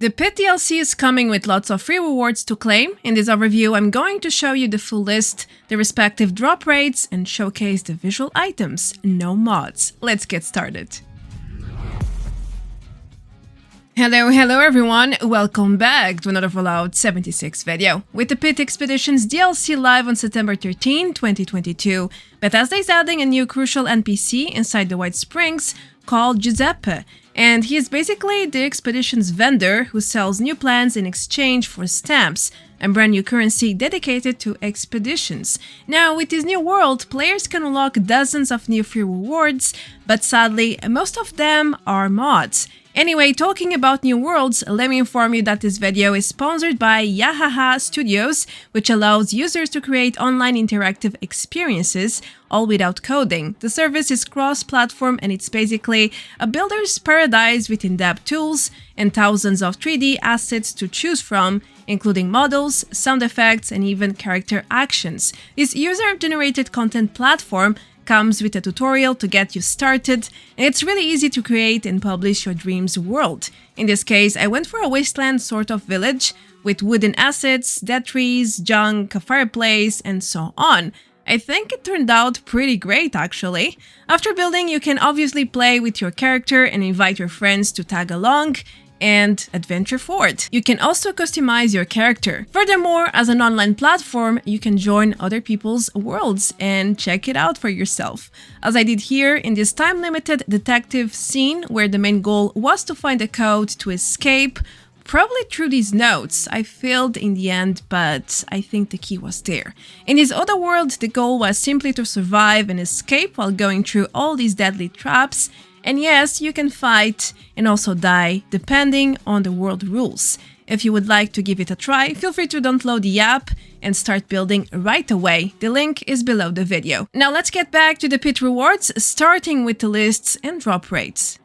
The Pitt DLC is coming with lots of free rewards to claim. In this overview, I'm going to show you the full list, the respective drop rates, and showcase the visual items, no mods. Let's get started. Hello everyone, welcome back to another Fallout 76 video. With the Pitt Expeditions DLC live on September 13, 2022, Bethesda is adding a new crucial NPC inside the White Springs called Giuseppe, and he is basically the Expeditions vendor who sells new plans in exchange for stamps, a brand new currency dedicated to Expeditions. Now, with this new world, players can unlock dozens of new free rewards, but sadly, most of them are mods. Anyway, talking about new worlds, let me inform you that this video is sponsored by Yahaha Studios, which allows users to create online interactive experiences, all without coding. The service is cross-platform and it's basically a builder's paradise with in-depth tools and thousands of 3D assets to choose from, including models, sound effects, and even character actions. This user-generated content platform comes with a tutorial to get you started, and it's really easy to create and publish your dreams world. In this case, I went for a wasteland sort of village with wooden assets, dead trees, junk, a fireplace, and so on. I think it turned out pretty great actually. After building, you can obviously play with your character and invite your friends to tag along and adventure forward. You can also customize your character. Furthermore, as an online platform, you can join other people's worlds and check it out for yourself. As I did here in this time-limited detective scene where the main goal was to find a code to escape, probably through these notes. I failed in the end, but I think the key was there. In this other world, the goal was simply to survive and escape while going through all these deadly traps. And yes, you can fight and also die, depending on the world rules. If you would like to give it a try, feel free to download the app and start building right away. The link is below the video. Now let's get back to the Pitt rewards, starting with the lists and drop rates.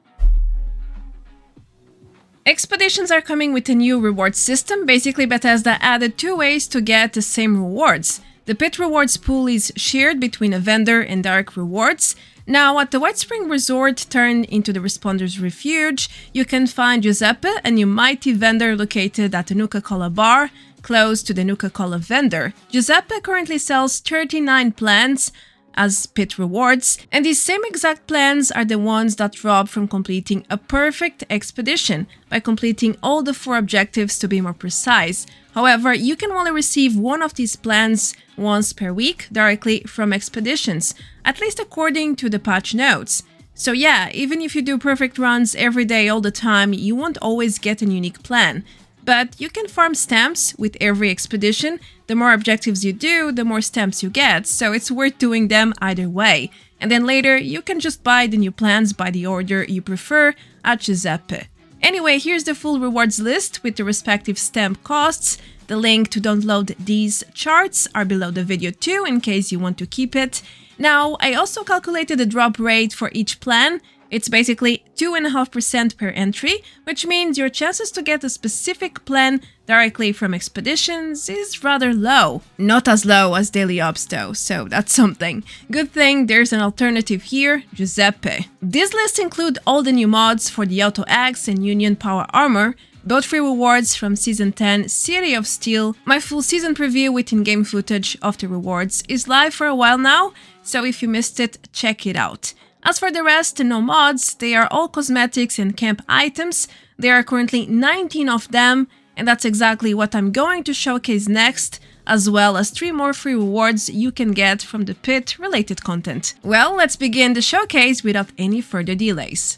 Expeditions are coming with a new reward system. Basically, Bethesda added two ways to get the same rewards. The Pitt rewards pool is shared between a vendor and direct rewards. Now, at the White Spring Resort turned into the Responder's Refuge, you can find Giuseppe, a new mighty vendor located at the Nuka-Cola bar, close to the Nuka-Cola vendor. Giuseppe currently sells 39 plans as Pitt rewards, and these same exact plans are the ones that drop from completing a perfect expedition, by completing all the 4 objectives to be more precise. However, you can only receive one of these plans once per week directly from Expeditions, at least according to the patch notes. So yeah, even if you do perfect runs every day all the time, you won't always get a unique plan. But you can farm stamps with every expedition. The more objectives you do, the more stamps you get, so it's worth doing them either way. And then later, you can just buy the new plans by the order you prefer at Giuseppe. Anyway, here's the full rewards list with the respective stamp costs. The link to download these charts are below the video too, in case you want to keep it. Now, I also calculated the drop rate for each plan. It's basically 2.5% per entry, which means your chances to get a specific plan directly from Expeditions is rather low. Not as low as Daily Ops though, so that's something. Good thing there's an alternative here, Giuseppe. This list includes all the new mods for the Auto Axe and Union Power Armor, both free rewards from Season 10 City of Steel. My full season preview with in-game footage of the rewards is live for a while now, so if you missed it, check it out. As for the rest, no mods, they are all cosmetics and camp items. There are currently 19 of them, and that's exactly what I'm going to showcase next, as well as 3 more free rewards you can get from the Pitt related content. Well, let's begin the showcase without any further delays.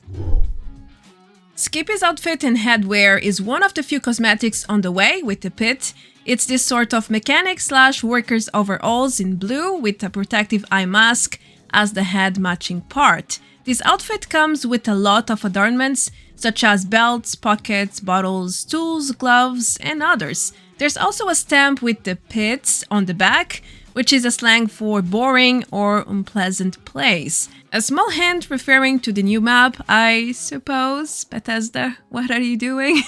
Skippy's outfit and headwear is one of the few cosmetics on the way with the Pitt. It's this sort of mechanic/workers overalls in blue with a protective eye mask as the head matching part. This outfit comes with a lot of adornments such as belts, pockets, bottles, tools, gloves, and others. There's also a stamp with the Pitts on the back, which is a slang for boring or unpleasant place. A small hint referring to the new map, I suppose. Bethesda, what are you doing?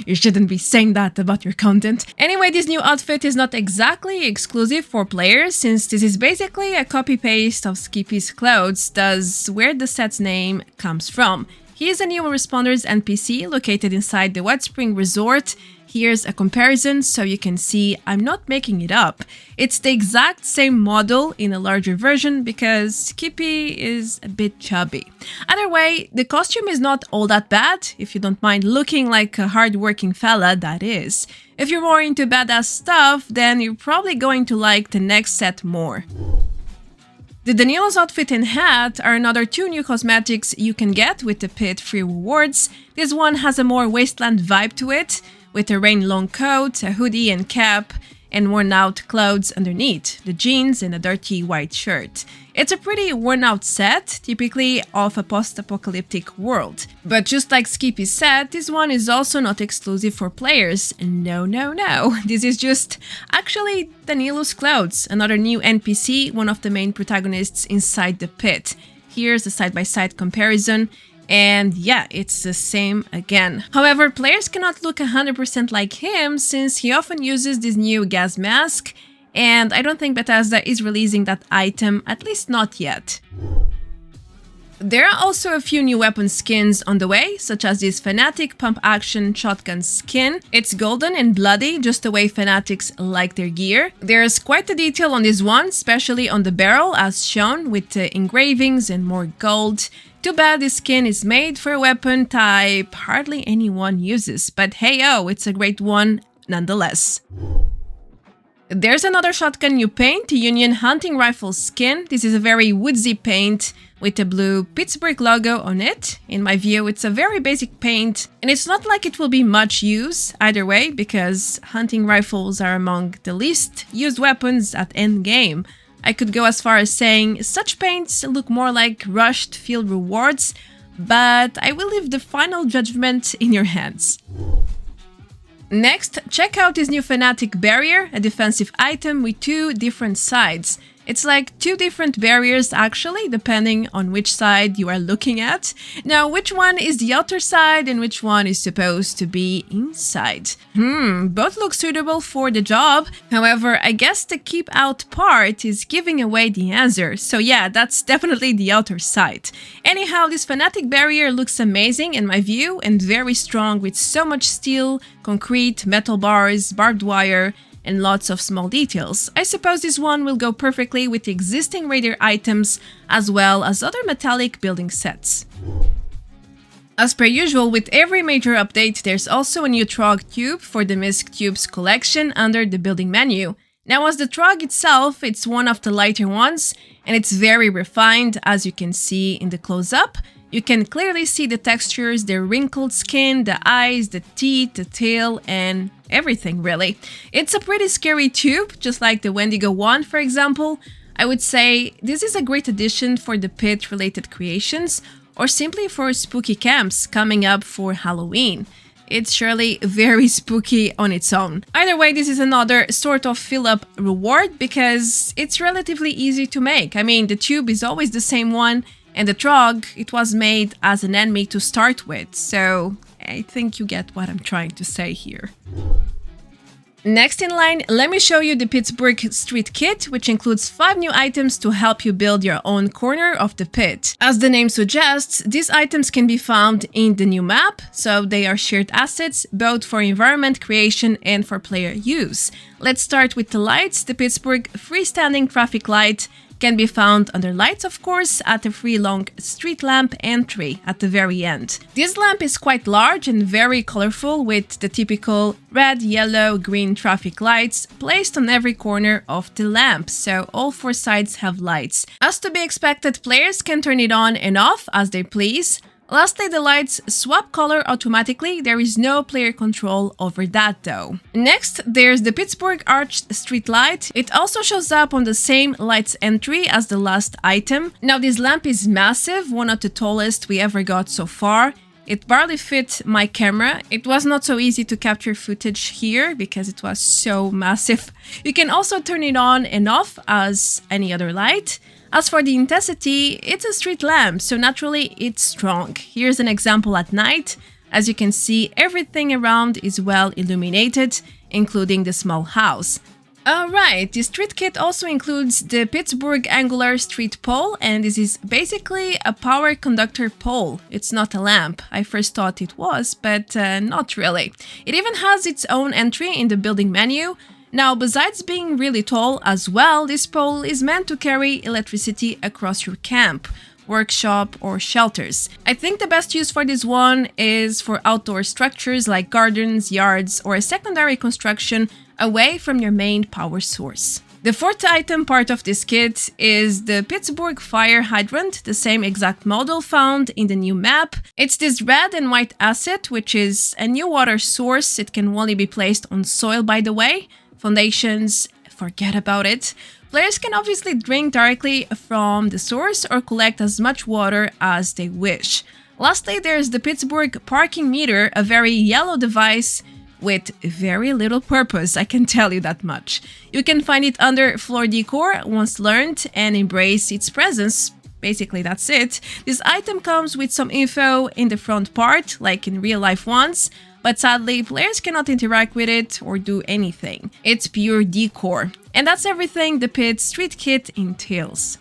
You shouldn't be saying that about your content. Anyway, this new outfit is not exactly exclusive for players, since this is basically a copy-paste of Skippy's clothes, thus where the set's name comes from. He is a new Responders NPC located inside the Wet Spring Resort. Here's a comparison so you can see I'm not making it up. It's the exact same model in a larger version because Skippy is a bit chubby. Either way, the costume is not all that bad, if you don't mind looking like a hard-working fella, that is. If you're more into badass stuff, then you're probably going to like the next set more. The Danilo's outfit and hat are another 2 new cosmetics you can get with the Pitt free rewards. This one has a more wasteland vibe to it, with a rain long coat, a hoodie and cap, and worn out clothes underneath, the jeans and a dirty white shirt. It's a pretty worn out set, typically of a post-apocalyptic world. But just like Skippy said, this one is also not exclusive for players. No. This is just actually Danilo's clothes, another new NPC, one of the main protagonists inside the pit. Here's a side-by-side comparison. And yeah, it's the same again. However, players cannot look 100% like him since he often uses this new gas mask, and I don't think Bethesda is releasing that item, at least not yet. There are also a few new weapon skins on the way, such as this Fanatic Pump Action Shotgun skin. It's golden and bloody, just the way Fanatics like their gear. There's quite a detail on this one, especially on the barrel as shown, with the engravings and more gold. Too bad this skin is made for a weapon type hardly anyone uses, but hey-oh, it's a great one nonetheless. There's another shotgun new paint, the Union hunting rifle skin. This is a very woodsy paint with a blue Pittsburgh logo on it. In my view, it's a very basic paint, and it's not like it will be much use either way, because hunting rifles are among the least used weapons at endgame. I could go as far as saying such paints look more like rushed field rewards, but I will leave the final judgment in your hands. Next, check out this new Fanatic Barrier, a defensive item with 2 different sides. It's like 2 different barriers actually, depending on which side you are looking at. Now, which one is the outer side and which one is supposed to be inside? Both look suitable for the job. However, I guess the keep out part is giving away the answer. So yeah, that's definitely the outer side. Anyhow, this Fanatic Barrier looks amazing in my view and very strong with so much steel, concrete, metal bars, barbed wire, and lots of small details. I suppose this one will go perfectly with the existing Raider items as well as other metallic building sets. As per usual, with every major update, there's also a new Trogg Tube for the Misc Tubes collection under the building menu. Now, as the Trogg itself, it's one of the lighter ones, and it's very refined, as you can see in the close-up. You can clearly see the textures, the wrinkled skin, the eyes, the teeth, the tail, and everything really. It's a pretty scary tube, just like the Wendigo one, for example. I would say this is a great addition for the Pit-related creations, or simply for spooky camps coming up for Halloween. It's surely very spooky on its own. Either way, this is another sort of fill-up reward because it's relatively easy to make. I mean, the tube is always the same one, and the Trogg, it was made as an enemy to start with, so I think you get what I'm trying to say here. Next in line, let me show you the Pittsburgh Street Kit, which includes 5 new items to help you build your own corner of the pit. As the name suggests, these items can be found in the new map, so they are shared assets both for environment creation and for player use. Let's start with the lights. The Pittsburgh freestanding traffic light can be found under lights, of course, at the free long street lamp entry at the very end. This lamp is quite large and very colorful, with the typical red, yellow, green traffic lights placed on every corner of the lamp, so all 4 sides have lights. As to be expected, players can turn it on and off as they please. Lastly, the lights swap color automatically. There is no player control over that though. Next, there's the Pittsburgh Arched Street Light. It also shows up on the same lights entry as the last item. Now, this lamp is massive, one of the tallest we ever got so far. It barely fit my camera. It was not so easy to capture footage here because it was so massive. You can also turn it on and off as any other light. As for the intensity, it's a street lamp, so naturally it's strong. Here's an example at night. As you can see, everything around is well illuminated, including the small house. Alright, the street kit also includes the Pittsburgh Angular Street Pole, and this is basically a power conductor pole. It's not a lamp. I first thought it was, but not really. It even has its own entry in the building menu. Now, besides being really tall as well, this pole is meant to carry electricity across your camp, workshop, or shelters. I think the best use for this one is for outdoor structures like gardens, yards, or a secondary construction away from your main power source. The fourth item part of this kit is the Pittsburgh Fire Hydrant, the same exact model found in the new map. It's this red and white asset, which is a new water source. It can only be placed on soil, by the way. Foundations, forget about it. Players can obviously drink directly from the source or collect as much water as they wish. Lastly, there's the Pittsburgh Parking Meter, a very yellow device with very little purpose, I can tell you that much. You can find it under floor decor once learned and embrace its presence. Basically, that's it. This item comes with some info in the front part, like in real life ones, but sadly, players cannot interact with it or do anything. It's pure decor. And that's everything the Pitt Street Kit entails.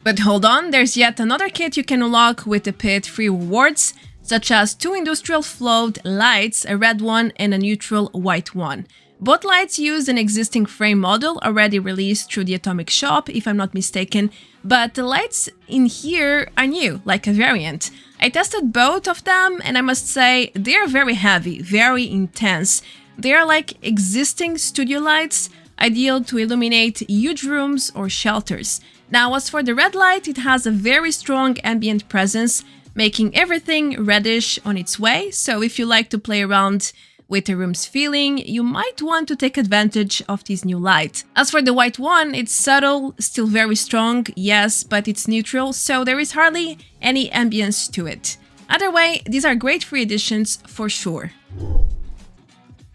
But hold on, there's yet another kit you can unlock with the Pitt free rewards, such as 2 industrial float lights, a red one and a neutral white one. Both lights use an existing frame model already released through the Atomic Shop, if I'm not mistaken, but the lights in here are new, like a variant. I tested both of them and I must say they are very heavy, very intense. They are like existing studio lights, ideal to illuminate huge rooms or shelters. Now, as for the red light, it has a very strong ambient presence, making everything reddish on its way, so if you like to play around with the room's feeling, you might want to take advantage of this new light. As for the white one, it's subtle, still very strong, yes, but it's neutral, so there is hardly any ambience to it. Either way, these are great free additions for sure.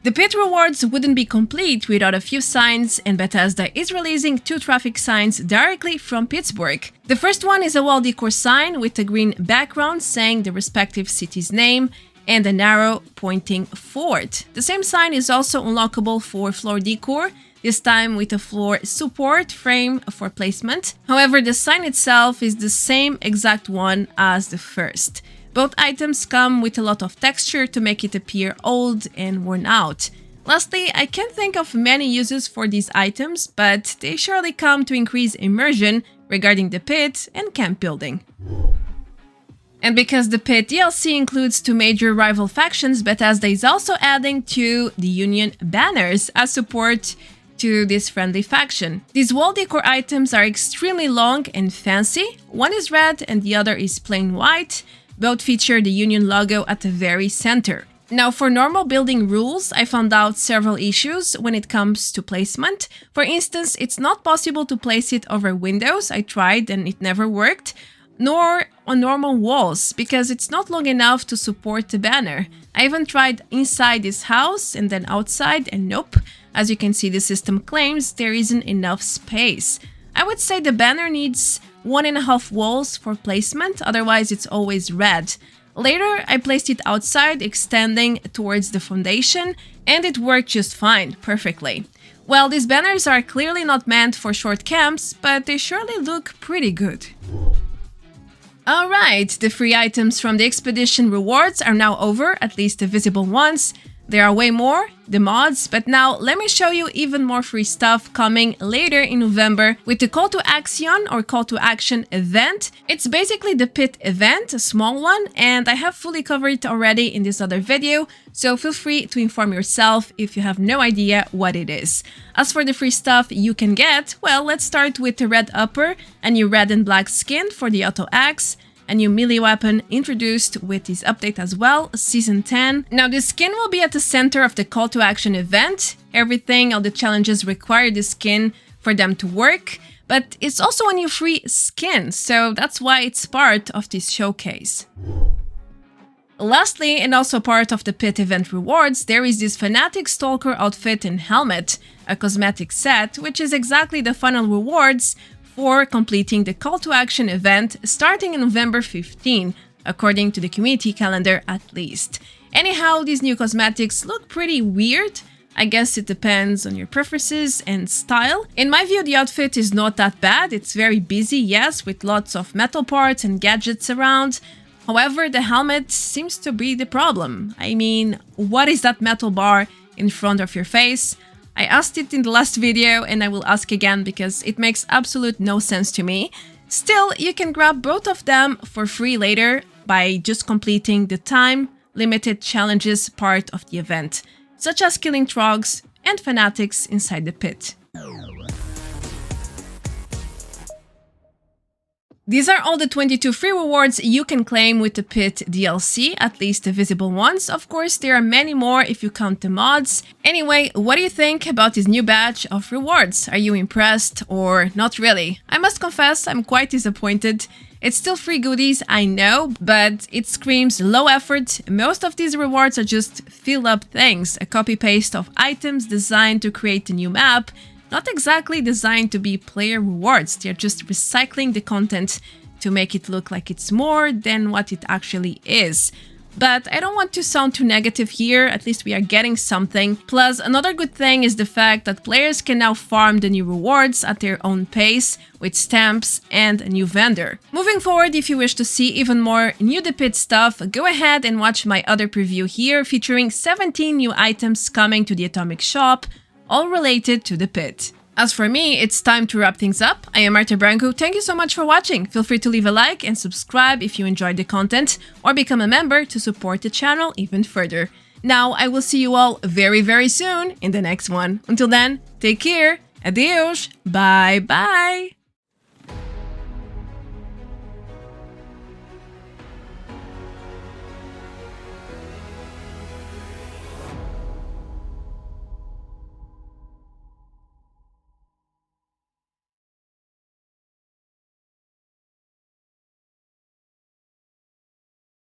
The Pitt rewards wouldn't be complete without a few signs, and Bethesda is releasing 2 traffic signs directly from Pittsburgh. The first one is a wall decor sign with a green background saying the respective city's name and an arrow pointing forward. The same sign is also unlockable for floor decor, this time with a floor support frame for placement. However, the sign itself is the same exact one as the first. Both items come with a lot of texture to make it appear old and worn out. Lastly, I can't think of many uses for these items, but they surely come to increase immersion regarding the pit and camp building. And because the Pitt DLC includes 2 major rival factions, Bethesda is also adding 2 the Union banners as support to this friendly faction. These wall decor items are extremely long and fancy. One is red and the other is plain white. Both feature the Union logo at the very center. Now, for normal building rules, I found out several issues when it comes to placement. For instance, it's not possible to place it over windows. I tried and it never worked. Nor on normal walls, because it's not long enough to support the banner. I even tried inside this house and then outside, and nope. As you can see, the system claims there isn't enough space. I would say the banner needs 1.5 walls for placement, otherwise it's always red. Later, I placed it outside, extending towards the foundation, and it worked just fine, perfectly. Well, these banners are clearly not meant for short camps, but they surely look pretty good. Alright, the free items from the Expedition rewards are now over, at least the visible ones. There are way more, the mods, but now let me show you even more free stuff coming later in November with the Call to Action or Call to Action event. It's basically the Pitt event, a small one, and I have fully covered it already in this other video, so feel free to inform yourself if you have no idea what it is. As for the free stuff you can get, well, let's start with the red upper, a new red and black skin for the auto axe, a new melee weapon introduced with this update as well, Season 10. Now, the skin will be at the center of the Call to Action event. Everything, all the challenges require the skin for them to work, but it's also a new free skin, so that's why it's part of this showcase. Lastly, and also part of the Pitt event rewards, there is this Fanatics Stalker outfit and helmet, a cosmetic set, which is exactly the final rewards for completing the Call to Action event starting in November 15, according to the community calendar at least. Anyhow, these new cosmetics look pretty weird. I guess it depends on your preferences and style. In my view, the outfit is not that bad. It's very busy, yes, with lots of metal parts and gadgets around. However, the helmet seems to be the problem. I mean, what is that metal bar in front of your face? I asked it in the last video and I will ask again because it makes absolute no sense to me. Still, you can grab both of them for free later by just completing the time-limited challenges part of the event, such as killing Troggs and Fanatics inside the pit. These are all the 22 free rewards you can claim with the Pit DLC, at least the visible ones. Of course, there are many more if you count the mods. Anyway, what do you think about this new batch of rewards? Are you impressed or not really? I must confess, I'm quite disappointed. It's still free goodies, I know, but it screams low effort. Most of these rewards are just fill-up things, a copy-paste of items designed to create a new map. Not exactly designed to be player rewards, they're just recycling the content to make it look like it's more than what it actually is. But I don't want to sound too negative here, at least we are getting something. Plus, another good thing is the fact that players can now farm the new rewards at their own pace, with stamps and a new vendor. Moving forward, if you wish to see even more new The Pit stuff, go ahead and watch my other preview here, featuring 17 new items coming to the Atomic Shop, all related to the Pit. As for me, it's time to wrap things up. I am Marta Branco, thank you so much for watching. Feel free to leave a like and subscribe if you enjoyed the content, or become a member to support the channel even further. Now, I will see you all very soon in the next one. Until then, take care, adios, bye bye!